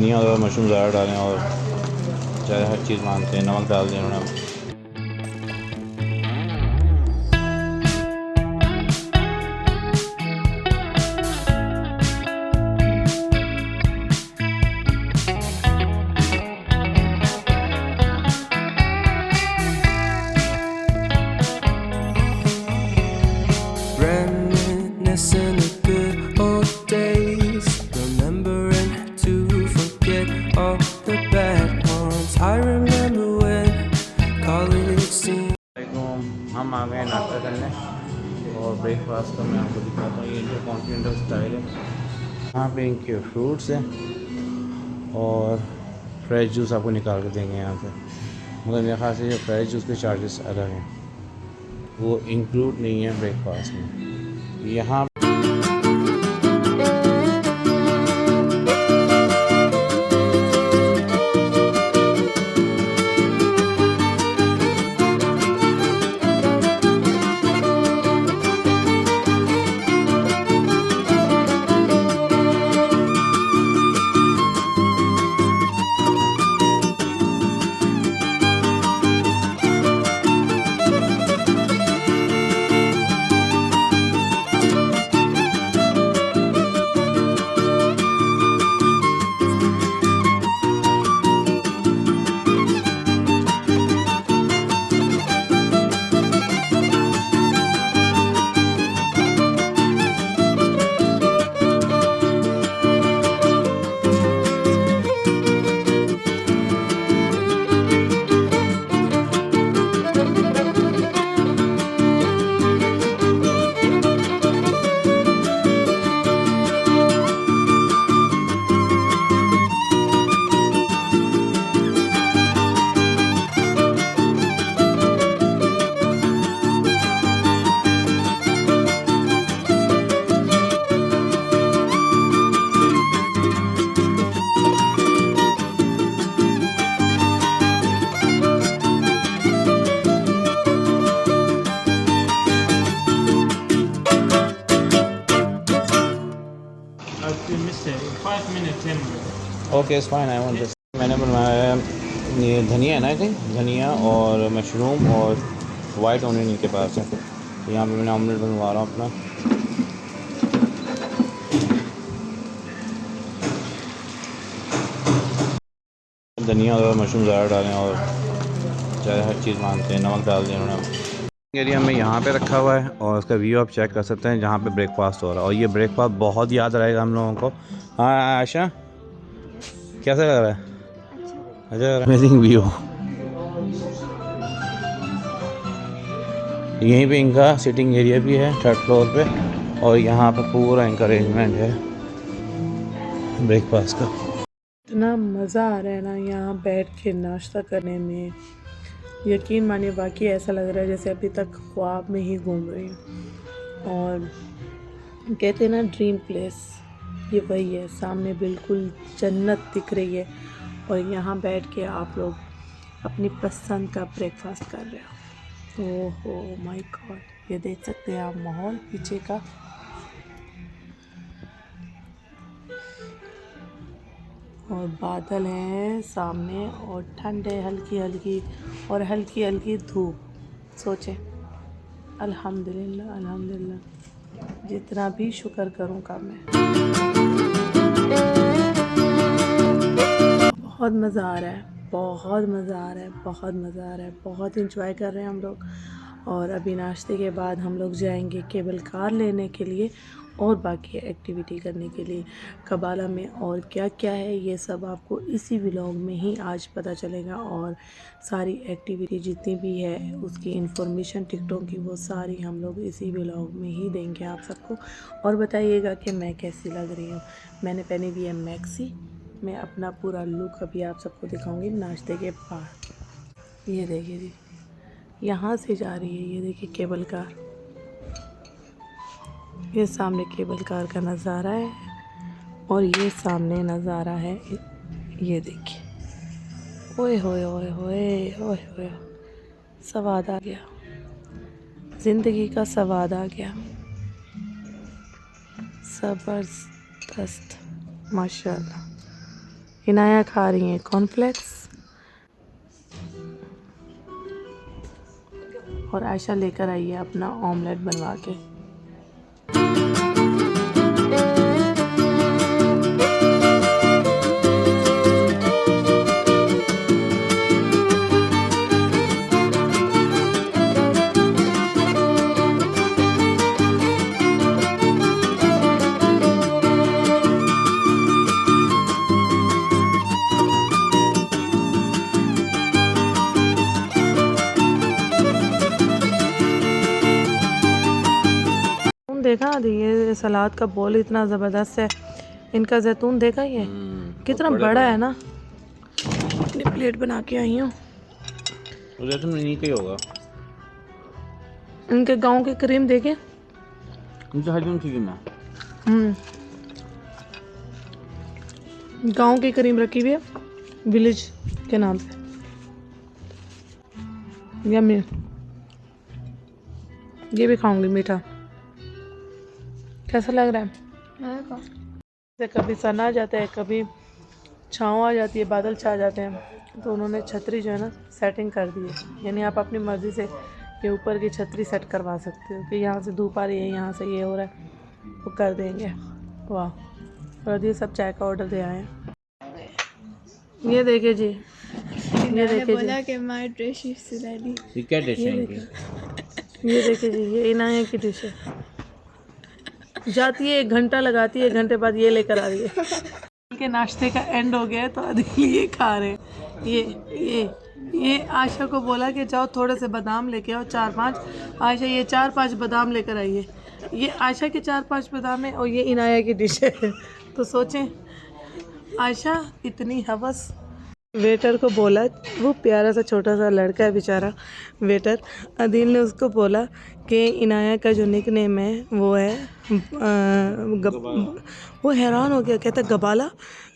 धनिया और मशरूम ज़्यादा डालें और चाहे हर चीज़ मानते हैं, नमक डाल दें उन्होंने। Reminiscing the good old days, remembering to forget all the bad ones. I remember when college seemed. हम आ गए नाश्ता करने और ब्रेकफास्ट का मैं आपको दिखाता हूँ। ये इंटर कॉन्टिनेंटल स्टाइल है। यहाँ पे इनके फ्रूट्स हैं और फ्रेश जूस आपको निकाल कर देंगे यहाँ से, मगर मेरे ख्याल से जो फ्रेश जूस के चार्जेस अलग हैं, वो इंक्लूड नहीं है ब्रेकफास्ट में। यहाँ okay it's fine, I want this. मैंने बनवाया ये धनिया है ना, आई थिंक धनिया और मशरूम और वाइट ऑनियन इनके पास है। तो यहाँ पे मैंने ऑमलेट बनवा रहा हूँ अपना। धनिया और मशरूम ज़्यादा डालें और चाहे हर चीज़ मानते हैं, नमक डाल दें उन्होंने। एरिया में यहाँ पे रखा हुआ है और उसका व्यू आप चेक कर सकते हैं जहाँ पे ब्रेकफास्ट हो रहा है। और ये ब्रेकफास्ट बहुत याद रहेगा हम लोगों को। हाँ आयशा, कैसा लग रहा है? अच्छा, अमेजिंग व्यू। यहीं पे इनका सिटिंग एरिया भी है 3rd फ्लोर पे, और यहाँ पे पूरा इनका अरेंजमेंट है ब्रेकफास्ट का। इतना मज़ा आ रहा है ना यहाँ बैठ के नाश्ता करने में, यकीन मानिए बाकी ऐसा लग रहा है जैसे अभी तक ख्वाब में ही घूम रही हूँ। और कहते हैं ना ड्रीम प्लेस, ये वही है। सामने बिल्कुल जन्नत दिख रही है और यहाँ बैठ के आप लोग अपनी पसंद का ब्रेकफास्ट कर रहे हो। ओहो माय गॉड, ये देख सकते हैं आप माहौल पीछे का। और बादल हैं सामने और ठंडे हल्की हल्की धूप। सोचें, अल्हम्दुलिल्लाह अल्हम्दुलिल्लाह, जितना भी शुक्र करूं कम है। बहुत मज़ा आ रहा है, बहुत मज़ा आ रहा है, बहुत मज़ा आ रहा है, बहुत इंजॉय कर रहे हैं हम लोग। और अभी नाश्ते के बाद हम लोग जाएंगे केबल कार लेने के लिए और बाकी एक्टिविटी करने के लिए कबाला में। और क्या क्या है ये सब आपको इसी व्लॉग में ही आज पता चलेगा। और सारी एक्टिविटी जितनी भी है उसकी इन्फॉर्मेशन टिकटों की, वो सारी हम लोग इसी व्लॉग में ही देंगे आप सबको। और बताइएगा कि मैं कैसी लग रही हूँ। मैंने पहनी भी है मैक्सी। मैं अपना पूरा लुक अभी आप सबको दिखाऊंगी नाश्ते के बाद। ये देखिए जी, यहाँ से जा रही है, ये देखिए केबल कार। ये सामने केबल कार का नज़ारा है और ये सामने नज़ारा है, ये देखिए। ओए होए होए होए ओए होए, स्वाद आ गया, ज़िंदगी का स्वाद आ गया, ज़बरदस्त माशाल्लाह। इनाया खा रही हैं कॉर्नफ्लेक्स और आयशा लेकर आई है अपना ऑमलेट बनवा के। देखा ये सलाद का बोल इतना ज़बरदस्त है इनका। जैतून देखा ये कितना बड़ा है ना। अपनी प्लेट बना के आई हूँ। जैतून इन्हीं का ही होगा। इनके गांव के क्रीम देखे। गांव की क्रीम रखी हुई है विलेज के नाम पे। यम्मी। ये भी खाऊंगी मीठा। कैसा लग रहा है? कभी सन आ जाता है, कभी छाँव आ जाती है, बादल छा जाते हैं, तो उन्होंने छतरी जो है ना सेटिंग कर दी है। यानी आप अपनी मर्ज़ी से ये ऊपर की छतरी सेट करवा सकते हो कि यहाँ से धूप आ रही है, यहाँ से ये हो रहा है, वो कर देंगे। वाह। और ये सब चाय का ऑर्डर दे आए हैं। ये देखिए जी, ये देखिए बोला कि माय डिश इज रेडी। ये क्या डिश है? ये देखिए जी, ये इनाया की डिश है। जाती है 1 घंटा लगाती है, 1 घंटे बाद ये लेकर आ रही है। के नाश्ते का एंड हो गया है तो अदिल ये खा रहे हैं। ये आयशा को बोला कि जाओ थोड़े से बादाम लेके आओ 4-5। आयशा ये 4-5 बादाम लेकर आई है। ये आयशा के 4-5 बादाम है और ये इनाया की डिश है। तो सोचें आयशा इतनी हवस। वेटर को बोला, वो प्यारा सा छोटा सा लड़का है बेचारा वेटर, अदील ने उसको बोला कि इनाया का जो निक नेम है वो है वो हैरान हो गया, कहता गबाला,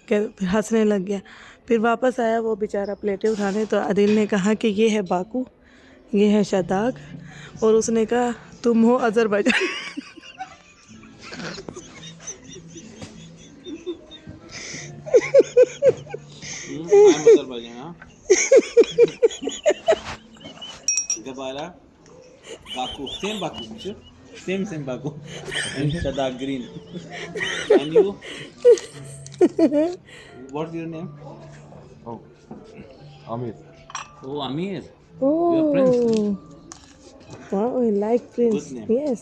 फिर हंसने लग गया। फिर वापस आया वो बेचारा प्लेटें उठाने, तो अदील ने कहा कि ये है बाकू, ये है शदाक, और उसने कहा तुम हो Azerbaijan. Gabala, Baku, same Baku, same Baku, and Shadak Green. And you? What's your name? Oh, Amir. Oh, Amir. Oh, Your prince. Wow, I like Prince. Good name. Yes,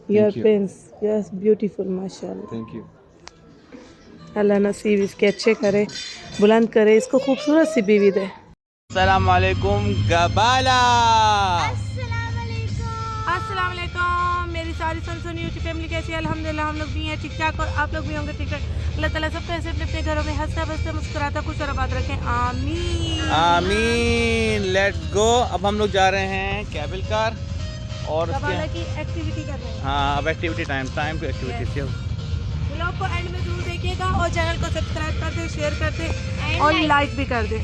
your you. Prince. Yes, beautiful, mashallah. Thank you. अल्लाह नसीब इसके अच्छे करे, बुलंद करे, इसको खूबसूरत सी बीवी दे। अस्सलाम वालेकुम गबाला। अस्सलाम वालेकुम मेरी सारी सुन यूट्यूब फैमिली कैसी है? अल्हम्दुलिल्लाह हम लोग भी हैं ठीक ठाक और आप लोग भी होंगे ठीक ठाक। अल्लाह ताला सबको ऐसे अपने अपने घरों में हंसता बसता मुस्कुराता खुश और आबाद रखें, आमीन आमीन। Let's go. अब हम लोग जा रहे हैं केबल कार और गबाला की एक्टिविटी कर रहे हैं। हाँ, अब activity time to activity. Vlog को एंड में जरूर देखिएगा और चैनल को सब्सक्राइब कर दे, शेयर कर दे और लाइक भी कर दे।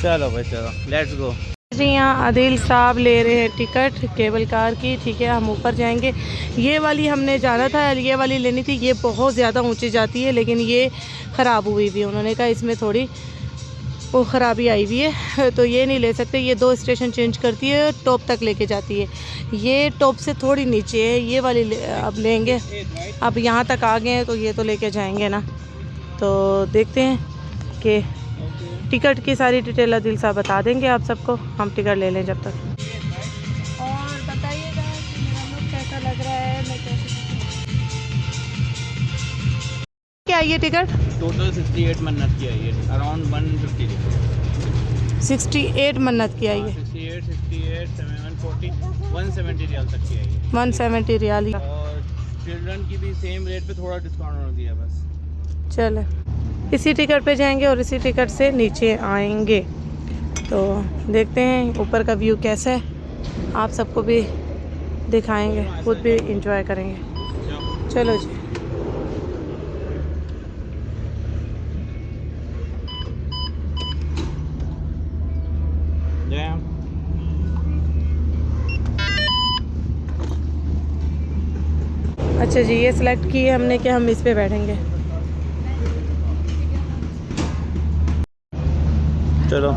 चलो भाई चलो, लेट्स गो जी। यहाँ आदिल साहब ले रहे हैं टिकट केबल कार की, ठीक है। हम ऊपर जाएंगे। ये वाली हमने जाना था, ये वाली लेनी थी, ये बहुत ज़्यादा ऊंची जाती है, लेकिन ये ख़राब हुई हुई है। उन्होंने कहा इसमें थोड़ी वो ख़राबी आई हुई है तो ये नहीं ले सकते। ये 2 स्टेशन चेंज करती है, टॉप तक लेके जाती है। ये टॉप से थोड़ी नीचे है, ये वाली अब लेंगे। अब यहाँ तक आ गए हैं तो ये तो लेके जाएंगे ना। तो देखते हैं कि टिकट की सारी डिटेल आदिल साहब बता देंगे आप सबको। हम टिकट ले लें जब तक। और बताइएगा कि मेरा लुक कैसा लग रहा है, मैं कैसे क्या ये टिकट टोटल 68 मन्नत की आई है, अराउंड 150। 68 मन्नत की आई है। 68, 140, 170 रियाल तक की आई है। 170 रियाल। और चिल्ड्रन की भी सेम रेट पे थोड़ा डिस्काउंट हो दिया बस। चले इसी टिकट पे जाएंगे और इसी टिकट से नीचे आएंगे। तो देखते हैं ऊपर का व्यू कैसा है, आप सबको भी दिखाएंगे, खुद भी इंजॉय करेंगे। चलो जी। अच्छा जी, ये सिलेक्ट किए हमने कि हम इस पे बैठेंगे। चलो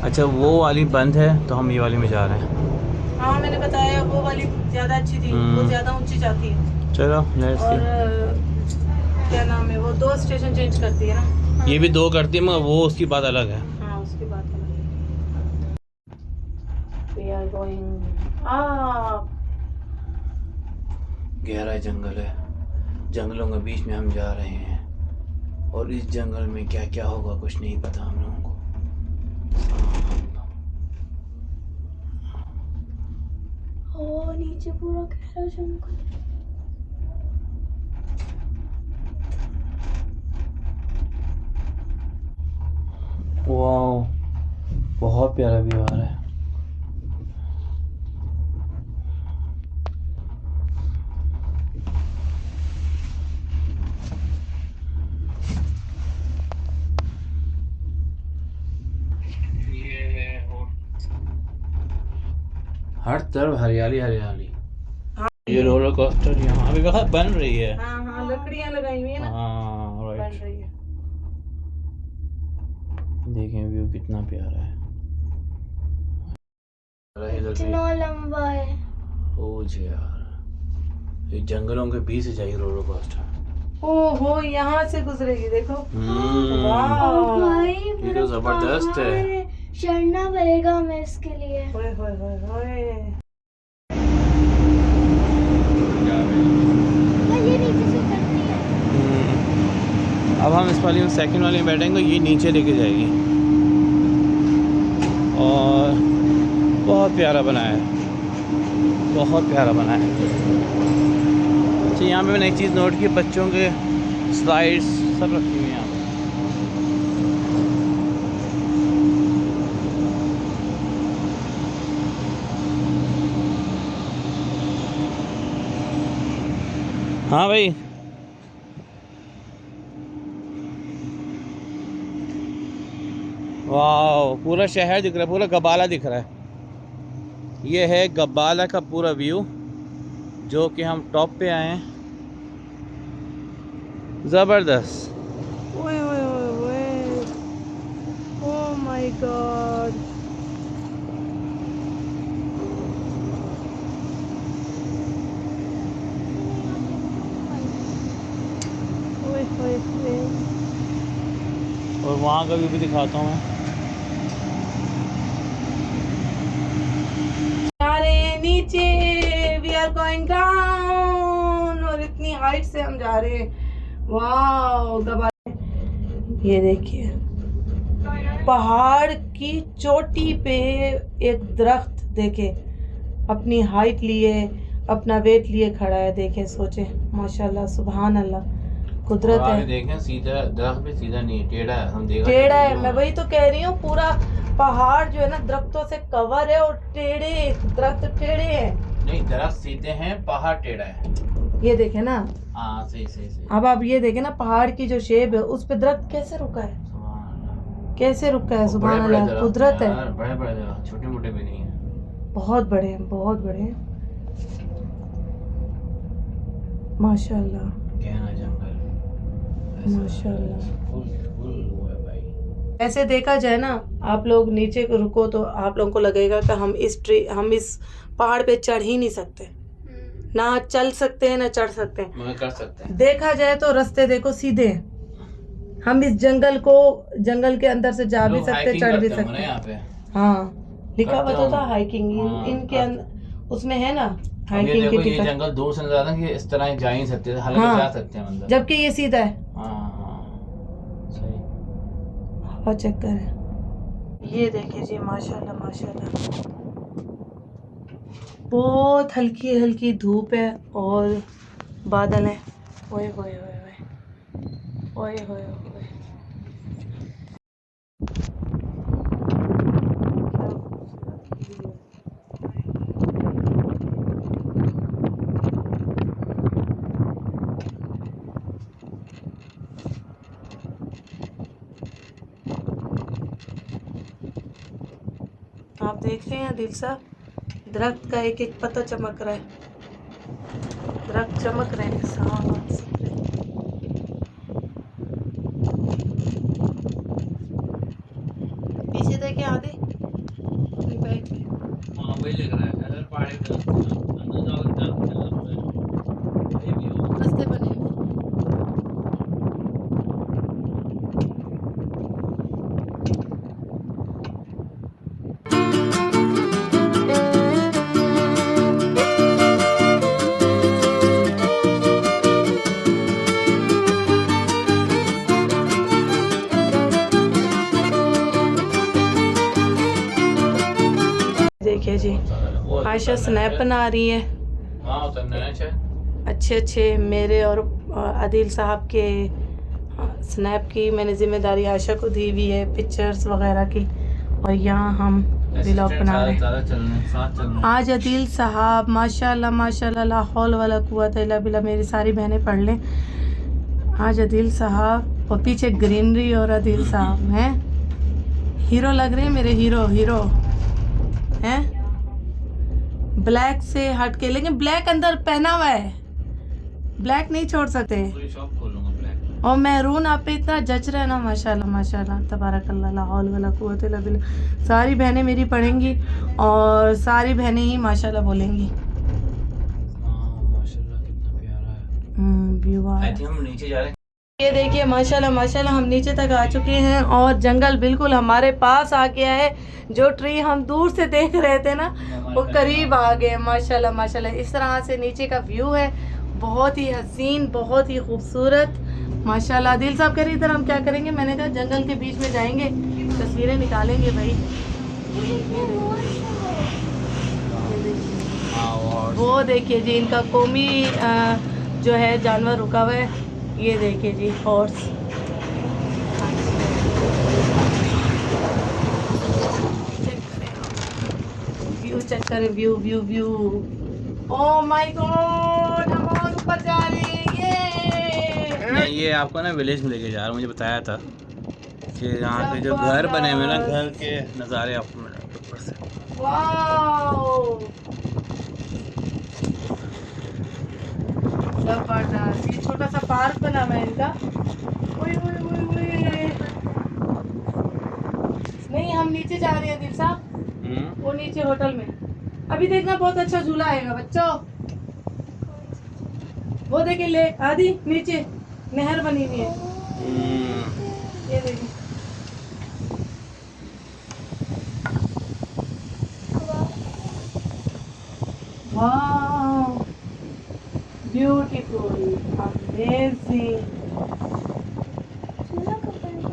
अच्छा वो वाली बंद है तो हम ये वाली में जा रहे हैं। हाँ मैंने बताया वो वाली ज़्यादा अच्छी थी, वो ज़्यादा ऊंची जाती है। चलो लेट्स और सी। क्या नाम है वो 2 स्टेशन चेंज करती है ना। ये भी 2 करती है मगर वो उसकी बात अलग है। हाँ उसकी बात अलग है। We are going up. गहरा जंगल है, जंगलों के बीच में हम जा रहे हैं और इस जंगल में क्या क्या होगा कुछ नहीं पता हम लोगों को। ओ नीचे पूरा गहरा जंगल। वाओ बहुत प्यारा व्यू आ रहा है। हर तरफ हरियाली हरियाली। ये रोलर कोस्टर यहाँ भी वक्त बन रही है। हाँ हाँ लकड़ियाँ लगाई हुई है ना। हाँ बन राइट। रही है। देखें व्यू कितना प्यारा है। इधर से इतना लंबा है। ओ जी यार, ये जंगलों के बीच से जाएगी रोलर कोस्टर। ओहो यहाँ से गुजरेगी देखो। ओ वाह भाई ये पूरा तो जबरदस्त है। पहाड़ चढ़ना पड़ेगा हमें इसके लिए। होए होए होए होए। भाई ये नीचे से उतरती है। अब हम इस वाली में सेकंड वाली में बैठेंगे, ये नीचे लेके जाएगी और बहुत प्यारा बनाया है, बहुत प्यारा बनाया है। अच्छा यहाँ पे मैंने एक चीज़ नोट की, बच्चों के स्लाइड्स सब रखी हुई हैं यहाँ पे। हाँ भाई वाह पूरा शहर दिख रहा है, पूरा गबाला दिख रहा है। ये है गबाला का पूरा व्यू जो कि हम टॉप पे आए हैं। ज़बरदस्त। ओए ओए ओए ओए। Oh my God. ओए ओए ओए। और वहाँ का व्यू भी दिखाता हूँ मैं। अरे नीचे वी आर गोइंग डाउन और इतनी हाइट से हम जा रहे हैं। वाह गबा। ये देखिए पहाड़ की चोटी पे एक दरख्त देखे अपनी हाइट लिए अपना वेट लिए खड़ा है। देखे सोचे माशाल्लाह सुभान अल्लाह कुदरत है। देखें सीधा दरख्त भी सीधा नहीं है, टेढ़ा है। हम देखा टेढ़ा है, मैं वही तो कह रही हूँ। पूरा पहाड़ जो है ना दरख्तों से कवर है और टेढ़े दरख्त टेढ़े हैं। नहीं दरख्त सीधे हैं, पहाड़ टेढ़ा है। ये देखे ना। हाँ सही सही सही। अब आप ये देखे ना पहाड़ की जो शेप है उस पे दरख्त कैसे रुका है, कैसे रुका है। सुभान अल्लाह कुदरत है। बड़े बड़े दरख्त, छोटे मोटे भी नहीं है। बहुत बड़े हैं, बहुत बड़े हैं माशाल्लाह गहरा जंगल माशाल्लाह। फुल फुल हुआ है भाई। ऐसे देखा जाए ना आप लोग नीचे को रुको तो आप लोगों को लगेगा कि हम इस पहाड़ पे चढ़ ही नहीं सकते, ना चल सकते हैं ना चढ़ सकते हैं। मगर कर सकते हैं। देखा जाए तो रास्ते देखो सीधे हैं। हम इस जंगल के अंदर से जा भी सकते, चढ़ भी सकते यहाँ हैं। पे हाँ लिखा हुआ तो था हाइकिंग। हाँ, इनके उसमें है ना अब ये हाइकिंग देखो की ये टिकट। जंगल दूर से नजर आता है कि इस तरह जा ही नहीं सकते, हालांकि हाँ, जा सकते हैं अंदर। जबकि ये सीधा है। हाँ हाँ सही। हवा चेक करें। ये देखिए जी माशाल्लाह माशाल्लाह बहुत हल्की हल्की धूप है और बादल हैं। ओए होए होए होए ओए होए होए। आप देख रहे हैं दिल साहब दरख्त का एक एक पत्ता चमक रहा है, दरख्त चमक रहे हैं साफ सुथरे। पीछे देखे आधे बैठ के हाँ वही लग रहा है कलर पहाड़ी अंदर रास्ते बने हुए। देखिए जी, आयशा स्नैप बना रही है अच्छे अच्छे मेरे और आदिल साहब के स्नैप की मैंने जिम्मेदारी आयशा को दी हुई है, पिक्चर्स वगैरह की। और यहाँ हम व्लॉग बना रहे हैं। आज आदिल साहब माशाल्लाह माशाल्लाह ला हौल वला कुव्वत इल्ला बिल्लाह, मेरी सारी बहनें पढ़ लें। आज आदिल साहब और पीछे ग्रीनरी और आदिल साहब हैं, हीरो लग रहे हैं मेरे, हीरो हीरो हैं। ब्लैक से हट के, लेकिन ब्लैक अंदर पहना हुआ है, ब्लैक नहीं छोड़ सकते। और मैरून आप पे इतना जच रहा है ना, माशाल्लाह माशाल्लाह तबारकल्लाह ला हौल वला कुव्वत इल्ला बिल्लाह। सारी बहनें मेरी पढ़ेंगी और सारी बहनें ही माशाल्लाह बोलेंगी। माशाल्लाह कितना प्यारा है। व्यू आ रहा है। आई थिंक हम नीचे जा रहे हैं। ये देखिए माशाल्लाह माशाल्लाह हम नीचे तक आ चुके हैं और जंगल बिल्कुल हमारे पास आ गया है। जो ट्री हम दूर से देख रहे थे ना, वो करीब आ गए माशाल्लाह माशाल्लाह। इस तरह से नीचे का व्यू है, बहुत ही हसीन, बहुत ही खूबसूरत माशाल्लाह। दिल साहब कह रही इधर हम क्या करेंगे, मैंने कहा जंगल के बीच में जाएंगे, तस्वीरें निकालेंगे भाई। वो देखिए जी, इनका कौमी जो है जानवर रुका हुआ है। ये देखिए जी हॉर्स। व्यू चेक करें, view view view. Oh my God, हम और ऊपर जा रहे हैं। नहीं ये आपको ना विलेज में लेके जा रहा हूँ, मुझे बताया था कि यहाँ पे जो घर बने हुए ना, घर के नज़ारे आपको मिलेंगे ऊपर से। वाओ जबरदस्त। ये छोटा सा पार्क बना हुआ है इनका। ओए ओए ओए ओए। नहीं हम नीचे जा रहे हैं दिल साहब, वो नीचे होटल में। अभी देखना बहुत अच्छा झूला आएगा बच्चों। वो देखे ले आदि नीचे नहर बनी हुई है, ये देखिए। वाह ब्यूटीफुल अमेजिंग।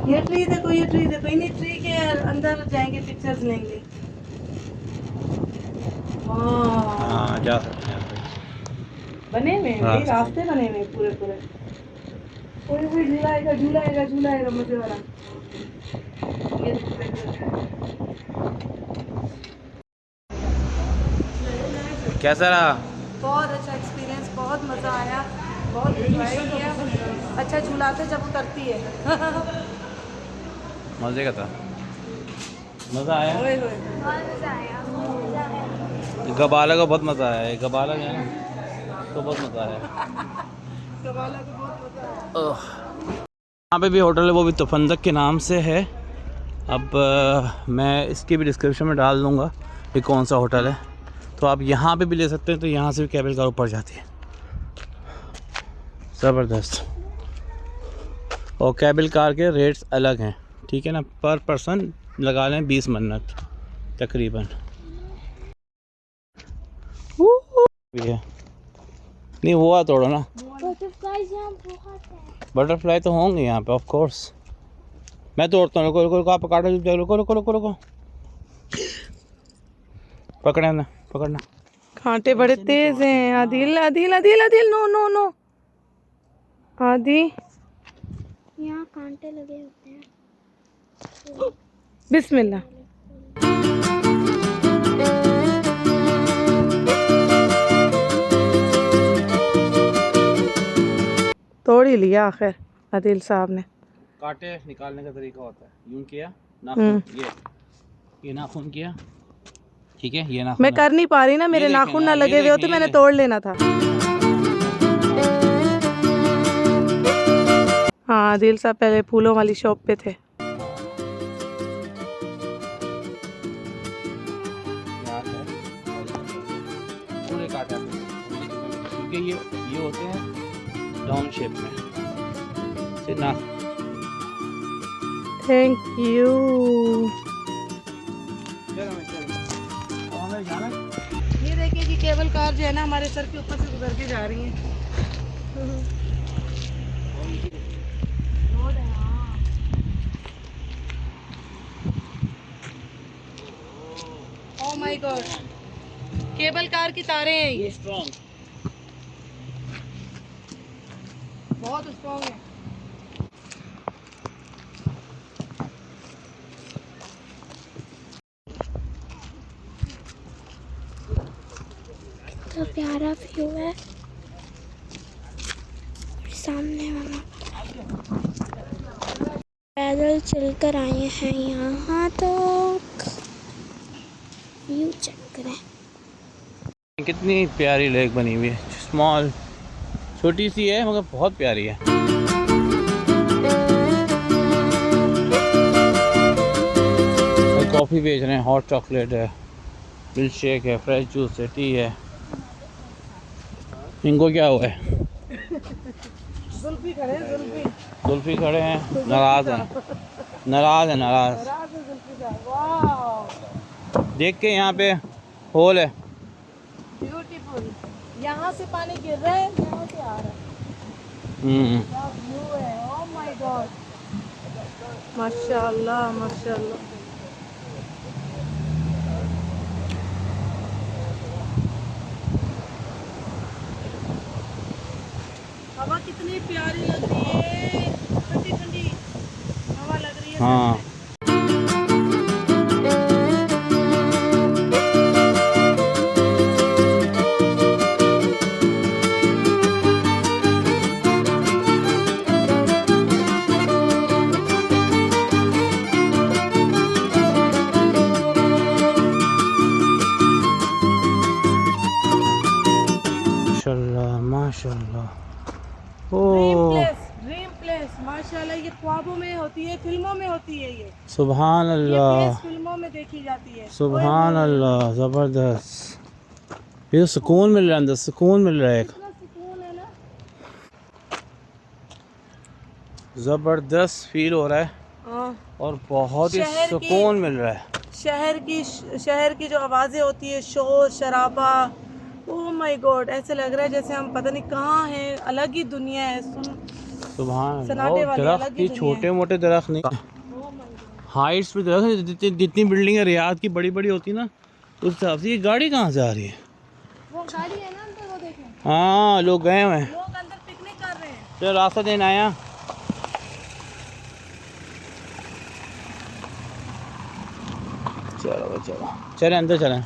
ये ट्री देखो, ये ट्री देखो, इन्हीं ट्री के अंदर जाएंगे, पिक्चर्स लेंगे। हाँ जा सकते हैं बने हुए हैं, रास्ते बने हुए हैं पूरे पूरे। कोई भी झूला आएगा, झूला आएगा, झूला आएगा मजे वाला। ये कैसा रहा? बहुत अच्छा एक्सपीरियंस, बहुत मज़ा आया, बहुत एंजॉय किया। अच्छा झूलाते जब उतरती है। मज़े का था, मज़ा आया। ओए होए। गबाला को बहुत मज़ा आया है, गबाला है ना तो बहुत मज़ा आया। गबाला को बहुत मज़ा आया। यहाँ पे भी होटल है, वो भी तफंदक के नाम से है। अब मैं इसकी भी डिस्क्रिप्शन में डाल दूँगा कि कौन सा होटल है, तो आप यहाँ पे भी ले सकते हैं। तो यहाँ से भी केबल कार ऊपर जाती है, ज़बरदस्त। और केबल कार के रेट्स अलग हैं, ठीक है ना। पर पर्सन लगा लें 20 मन्नत तकरीबन भी है। नहीं हुआ तोड़ो ना, बटरफ्लाई तो होंगे यहाँ पे ऑफ कोर्स। मैं तोड़ता हूँ, रुको रुको, आप पकड़ो, रुको रुको रुको रुको, पकड़े ना, पकड़ना। कांटे बड़े तेज हैं। Adil Adil Adil Adil, no no no Adi, यहाँ कांटे लगे होते हैं। बिस्मिल्लाह। तोड़ ही लिया आखिर आदिल साहब ने। कांटे निकालने का तरीका होता है यूं किया, नाखून ये नाखून किया, ठीक है, ये नाखून मैं है। कर नहीं पा रही ना, मेरे ये देखें नाखून ना, ना ये लगे हुए होते, देखें, ये मैंने देखें। तोड़ लेना था। हाँ दिल साहब पहले फूलों वाली शॉप पे थे। पूरे काटा पे, क्योंकि ये होते हैं राउंड शेप में से ना। Thank you. ये देखिए कि केबल कार जो है ना हमारे सर के ऊपर से गुजर के जा रही है। Oh my God, cable car की तारें हैं ये, बहुत स्ट्रॉन्ग है। तो प्यारा व्यू है सामने वाला। पैदल चलकर आए हैं यहाँ तो व्यू चेक करें। कितनी प्यारी लेक बनी हुई है, स्मॉल, छोटी सी है मगर बहुत प्यारी है। कॉफ़ी बेच रहे हैं, हॉट चॉकलेट है, मिल्क शेक है, फ्रेश जूस है, टी है। इनको क्या हुआ है? जुल्फी खड़े हैं, जुल्फी। जुल्फी खड़े हैं, नाराज हैं, नाराज है, नाराज। वाह, देख के यहाँ पे होल है। ब्यूटीफुल। यहाँ से पानी गिर रहा है, यहाँ से आ रहा है। क्या व्यू है, ओह माय गॉड, माशाल्लाह माशाल्लाह। हवा कितनी प्यारी लग रही है, ठंडी ठंडी हवा लग रही है। हाँ, माशाल्लाह माशाल्लाह। ड्रीम प्लेस माशाल्लाह। ये ख्वाबों में होती है, फिल्मों में होती है ये सुभान प्लेस अल्लाह, फिल्मों में देखी जाती है। सुभान अल्लाह, ज़बरदस्त। ये सुकून मिल रहा है, अंदर सुकून मिल रहा है, एक इतना सुकून है ना। ज़बरदस्त फील हो रहा है हाँ, और बहुत ही शहर की- सुकून मिल रहा है। शहर की जो आवाज़ें होती है, शोर शराबा, ओह माय गॉड, ऐसे लग रहा है जैसे हम पता नहीं कहाँ हैं, अलग ही दुनिया है। सुभान अल्लाह। सन्नाटे और वाली दरख्त अलग ही भी दुनिया छोटे मोटे दरख्त नहीं, ओह माय गॉड। हाइट्स पे दरख्त, जितनी बिल्डिंग रियाद की बड़ी बड़ी होती है ना, उस हिसाब से। ये गाड़ी कहाँ से आ रही है? वो गाड़ी है ना अंदर, वो देखें, हाँ, लोग गए हुए हैं, लोग अंदर पिकनिक कर रहे हैं। चलो रास्ता देना आया। चलो भाई, चलो चलें अंदर चलें।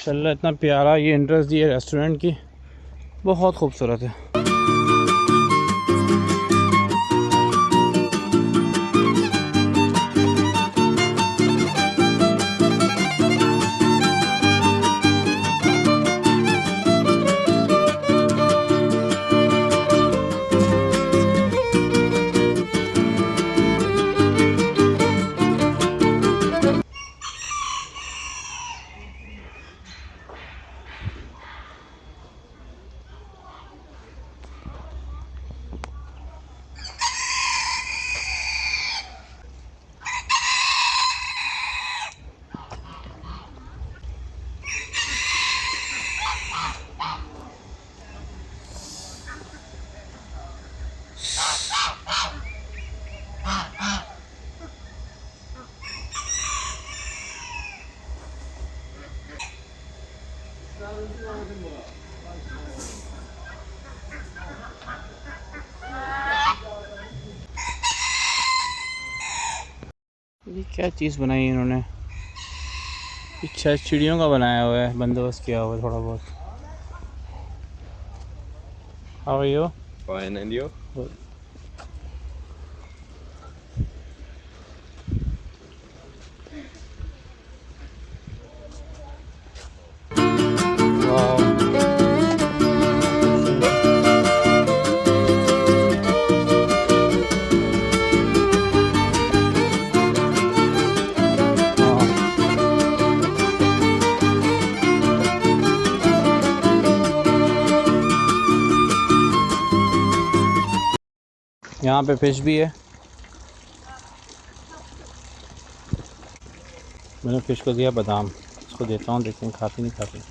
माशाल्लाह, इतना प्यारा ये एंट्रेंस दी है रेस्टोरेंट की, बहुत खूबसूरत है। क्या चीज़ बनाई इन्होंने, अच्छा चिड़ियों का बनाया हुआ है, बंदोबस्त किया हुआ है थोड़ा बहुत। How are you? Fine, and you? यहाँ पे फिश भी है। मैंने फिश को दिया बादाम, इसको देता हूँ, देखते हैं खाती नहीं खाती।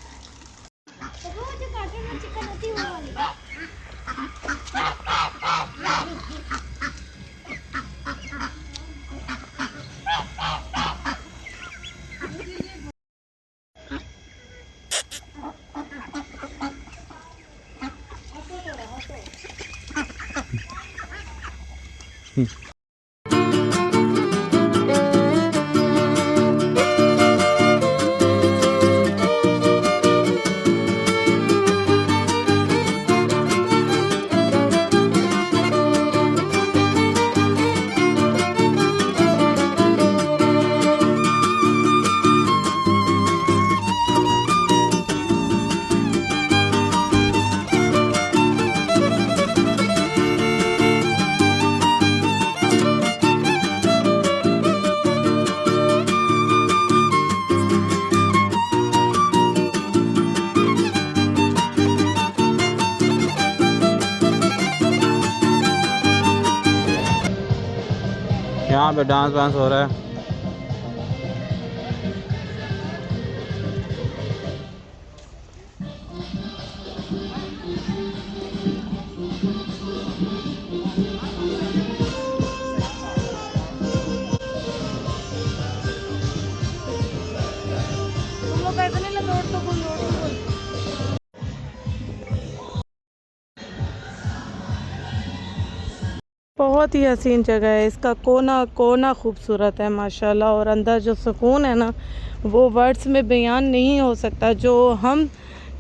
यहाँ पे डांस वांस हो रहा है। बहुत ही हसीन जगह है, इसका कोना कोना खूबसूरत है माशाल्लाह। और अंदर जो सुकून है ना, वो वर्ड्स में बयान नहीं हो सकता। जो हम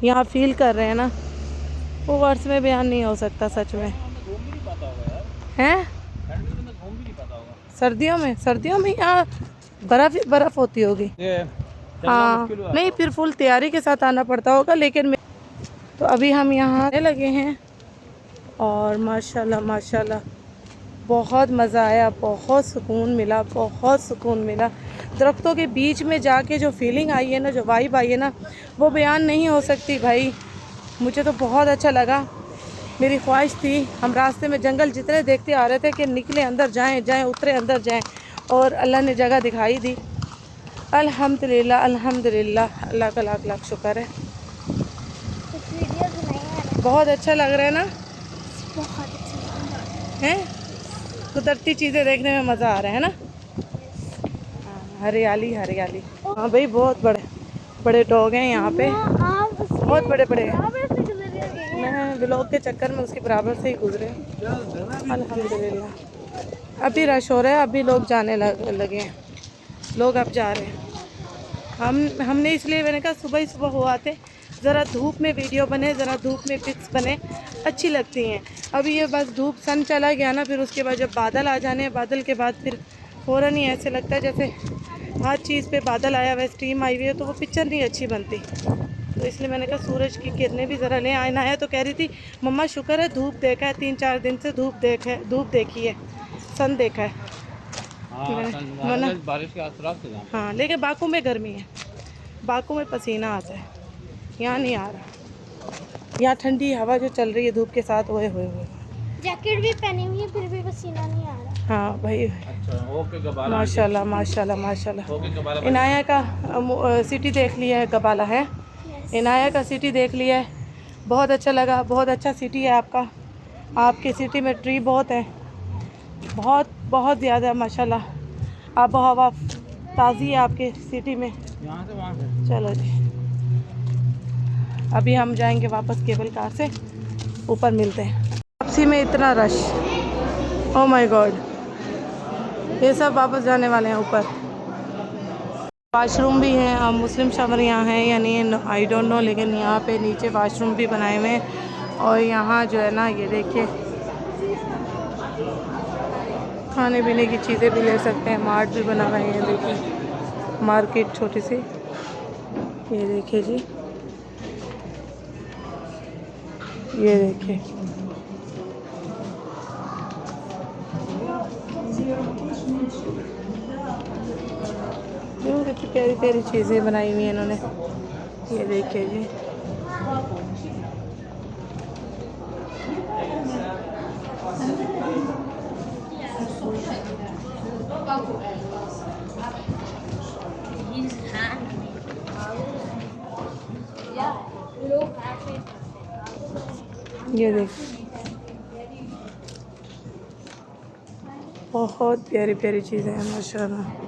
यहाँ फील कर रहे हैं ना, वो वर्ड्स में बयान नहीं हो सकता सच में। हैं सर्दियों में यहाँ बर्फ़ ही बर्फ़ होती होगी। हाँ नहीं, फिर फुल तैयारी के साथ आना पड़ता होगा। लेकिन तो अभी हम यहाँ आने लगे हैं और माशाल्लाह माशाल्लाह बहुत मज़ा आया, बहुत सुकून मिला, बहुत सुकून मिला। दरख्तों के बीच में जाके जो फीलिंग आई है ना, जो वाइब आई है ना, वो बयान नहीं हो सकती भाई। मुझे तो बहुत अच्छा लगा। मेरी ख्वाहिश थी, हम रास्ते में जंगल जितने देखते आ रहे थे कि निकले अंदर जाएं उतरे अंदर जाएं, और अल्लाह ने जगह दिखाई दी। अल्हम्दुलिल्लाह अल्हम्दुलिल्लाह, अल्लाह का लाख लाख शुक्र है। बहुत अच्छा लग रहा है ना, बहुत अच्छा हैं कुदरती चीज़ें देखने में मज़ा आ रहा है ना। हरियाली हरियाली। हाँ भाई, बहुत बड़े बड़े डॉग हैं यहाँ पे, बहुत बड़े बड़े हैं। मैं व्लॉग के चक्कर में उसके बराबर से ही गुजरे। अल्हम्दुलिल्लाह अभी रश हो रहा है, अभी लोग जाने लगे हैं, लोग अब जा रहे हैं। हमने इसलिए मैंने कहा सुबह ही सुबह हो आते, ज़रा धूप में वीडियो बने, ज़रा धूप में पिक्स बने, अच्छी लगती हैं। अभी ये बस धूप सन चला गया ना, फिर उसके बाद जब बादल आ जाने, बादल के बाद फिर फ़ौरन ही ऐसे लगता है जैसे हर चीज़ पे बादल आया हुआ है, स्टीम आई हुई है, तो वो पिक्चर नहीं अच्छी बनती। तो इसलिए मैंने कहा सूरज की किरणें भी ज़रा लें। आया तो कह रही थी मम्मा शुक्र है धूप देखा है, 3-4 दिन से धूप देखी है, सन देखा है। बारिश के आसपास। हाँ लेकिन बाकू में गर्मी है, बाकू में पसीना आता है, यहाँ नहीं आ रहा। यहाँ ठंडी हवा जो चल रही है धूप के साथ, ओए होए होए। जैकेट भी पहनी हुई है, फिर भी पसीना नहीं आ रहा। हाँ भाई, अच्छा ओके गबाला, माशाल्लाह माशाल्लाह माशाल्लाह। ओके गबाला। इनाया का सिटी देख लिया है, गबाला है, इनाया का सिटी देख लिया है, बहुत अच्छा लगा। बहुत अच्छा सिटी है आपका, आपकी सिटी में ट्री बहुत है, बहुत बहुत ज़्यादा माशाल्लाह। आबो हवा ताज़ी है आपके सिटी में। यहाँ से वहाँ से चलो जी, अभी हम जाएंगे वापस केबल कार से, ऊपर मिलते हैं। वापसी में इतना रश, ओ माय गॉड, ये सब वापस जाने वाले हैं ऊपर। वाशरूम भी हैं। अब मुस्लिम शावर यहाँ हैं या नहीं आई डोंट नो, लेकिन यहाँ पे नीचे वाशरूम भी बनाए हुए हैं। और यहाँ जो है ना ये देखिए खाने पीने की चीज़ें भी ले सकते हैं। मार्ट भी बना हुआ है, ये देखिए मार्केट छोटी सी, ये देखिए जी, ये देखिए कितनी प्यारी प्यारी चीज़ें बनाई हुई हैं इन्होंने, ये देखिए जी। ये देखिए बहुत प्यारी प्यारी चीज़ें हैं माशाल्लाह।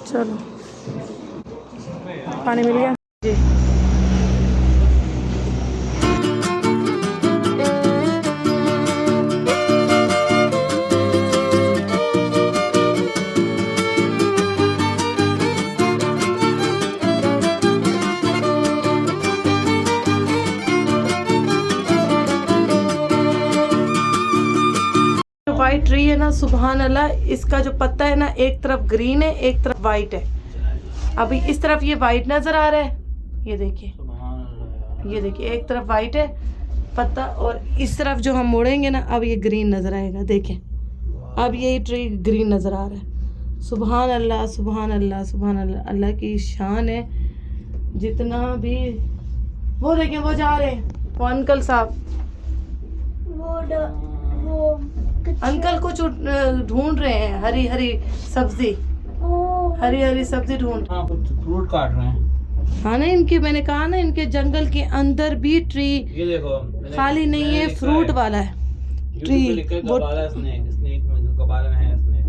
चलो पानी मिल गया जी। वाइट ट्री है ना, सुभान अल्लाह, इसका जो पत्ता है ना एक तरफ ग्रीन है एक तरफ वाइट है। अभी इस तरफ ये वाइट नजर आ रहा है, ये देखिए, ये देखिए एक तरफ वाइट है पत्ता और इस तरफ जो हम मोड़ेंगे ना अब ये ग्रीन नजर आएगा। देखें अब ये ट्री ग्रीन नजर आ रहा है। सुभान अल्लाह सुभान अल्लाह सुभान अल्लाह, अल्लाह की शान है। जितना भी वो देखें वो जा रहे हैं, वो अंकल साहब, वो अंकल कुछ ढूंढ रहे हैं, हरी हरी सब्जी, हरी हरी सब्जी ढूंढ, हाँ कुछ फ्रूट काट रहे हैं। हाँ ना, इनके मैंने कहा ना इनके जंगल के अंदर भी ट्री ये देखो खाली नहीं है, फ्रूट वाला है ट्री। वो स्नेक में कबाला में है स्नेक,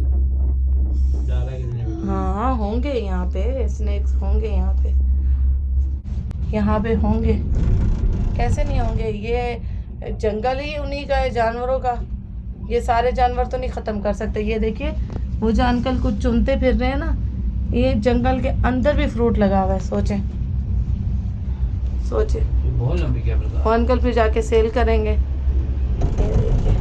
डाला किसने? हाँ होंगे यहाँ पे स्नेक्स, होंगे यहाँ पे, यहाँ पे होंगे, कैसे नहीं होंगे। ये जंगल ही उन्हीं का है, जानवरों का। ये सारे जानवर तो नहीं ख़त्म कर सकते। ये देखिए वो जो अंकल कुछ चुनते फिर रहे हैं ना, ये जंगल के अंदर भी फ्रूट लगा हुआ है। सोचें सोचें, बहुत लंबी क्या पता। वो अंकल फिर जाके सेल करेंगे। ये देखिए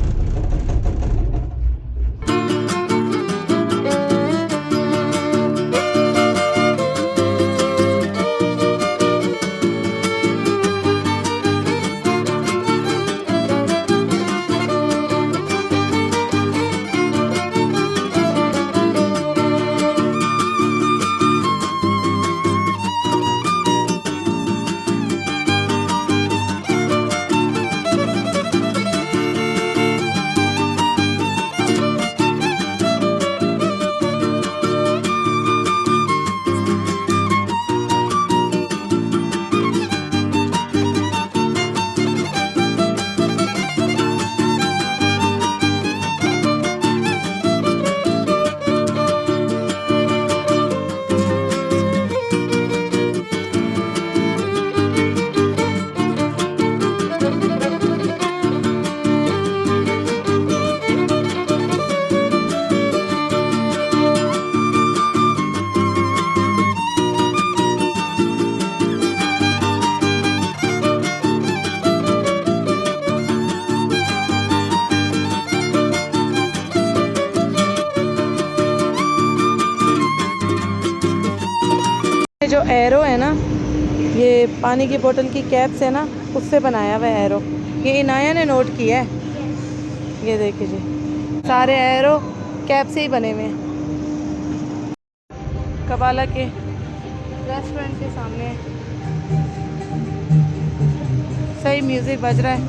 जो एरो है ना, ये पानी की बोतल की कैप से ना उससे बनाया हुआ एरो, ये इनाया ने नोट किया है। ये देखिए जी सारे एरो कैप से ही बने हुए हैं। कबाला के रेस्टोरेंट के सामने सही म्यूज़िक बज रहा है।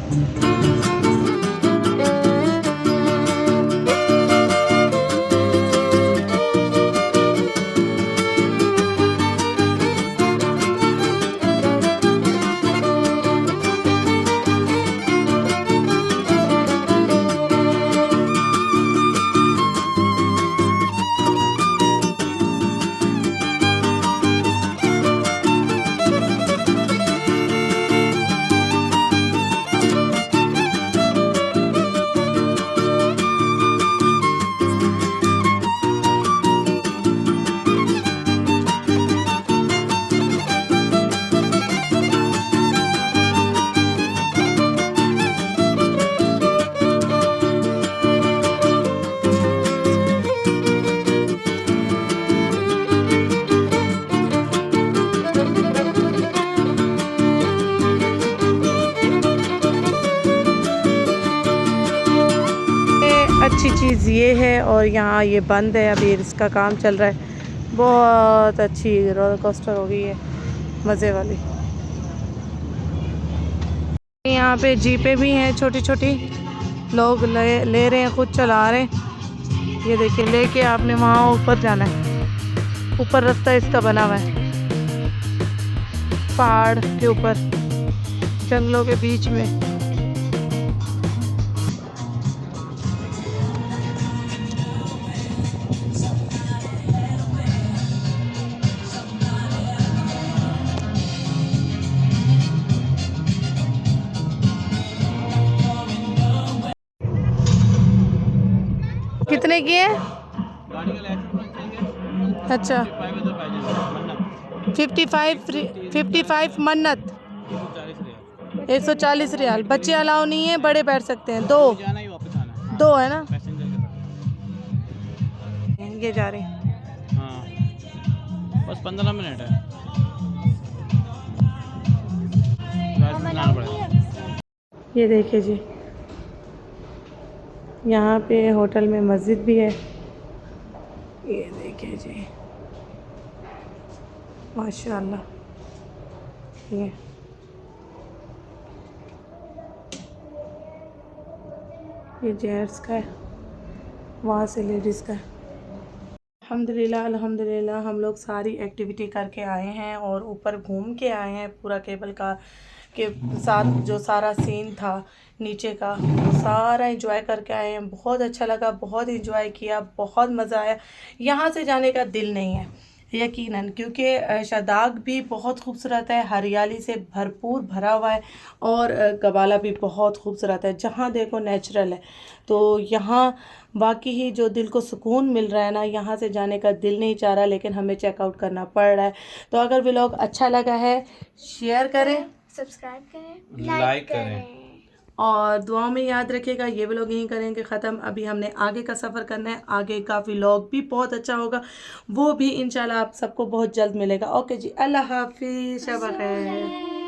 अच्छी चीज़ ये है। और यहाँ ये बंद है, अभी इसका काम चल रहा है। बहुत अच्छी रोलर कोस्टर हो गई है, मज़े वाली। यहाँ पे जीपें भी हैं छोटी छोटी, लोग ले रहे हैं, खुद चला रहे हैं। ये देखिए, लेके आपने वहाँ ऊपर जाना है। ऊपर रास्ता इसका बना हुआ है, पहाड़ के ऊपर, जंगलों के बीच में। कितने की है? अच्छा, 55 मन्नत, 140 रियाल। बच्चे अलाउ नहीं है, बड़े बैठ सकते हैं। दो है ना? ये जा रहे हैं। हाँ, बस 15 मिनट है। ये देखिए जी, यहाँ पे होटल में मस्जिद भी है। ये देखिए जी, माशाल्लाह। ये जेंट्स का है, वहाँ से लेडीज़ का है। अल्हम्दुलिल्लाह अल्हम्दुलिल्लाह, हम लोग सारी एक्टिविटी करके आए हैं और ऊपर घूम के आए हैं। पूरा केबल कार के साथ जो सारा सीन था नीचे का, वो सारा एंजॉय करके आए हैं। बहुत अच्छा लगा, बहुत एंजॉय किया, बहुत मज़ा आया। यहाँ से जाने का दिल नहीं है यकीनन, क्योंकि शदाग भी बहुत खूबसूरत है, हरियाली से भरपूर भरा हुआ है, और गबाला भी बहुत खूबसूरत है। जहाँ देखो नेचुरल है, तो यहाँ बाकी ही जो दिल को सुकून मिल रहा है ना, यहाँ से जाने का दिल नहीं चाह रहा, लेकिन हमें चेकआउट करना पड़ रहा है। तो अगर व्लॉग अच्छा लगा है, शेयर करें, सब्सक्राइब करें, लाइक करें, और दुआओं में याद रखिएगा। ये व्लॉग यहीं करेंगे ख़त्म। अभी हमने आगे का सफ़र करना है, आगे का व्लॉग भी बहुत अच्छा होगा, वो भी इंशाल्लाह आप सबको बहुत जल्द मिलेगा। ओके जी, अल्लाह हाफिज़, शब ख़ैर।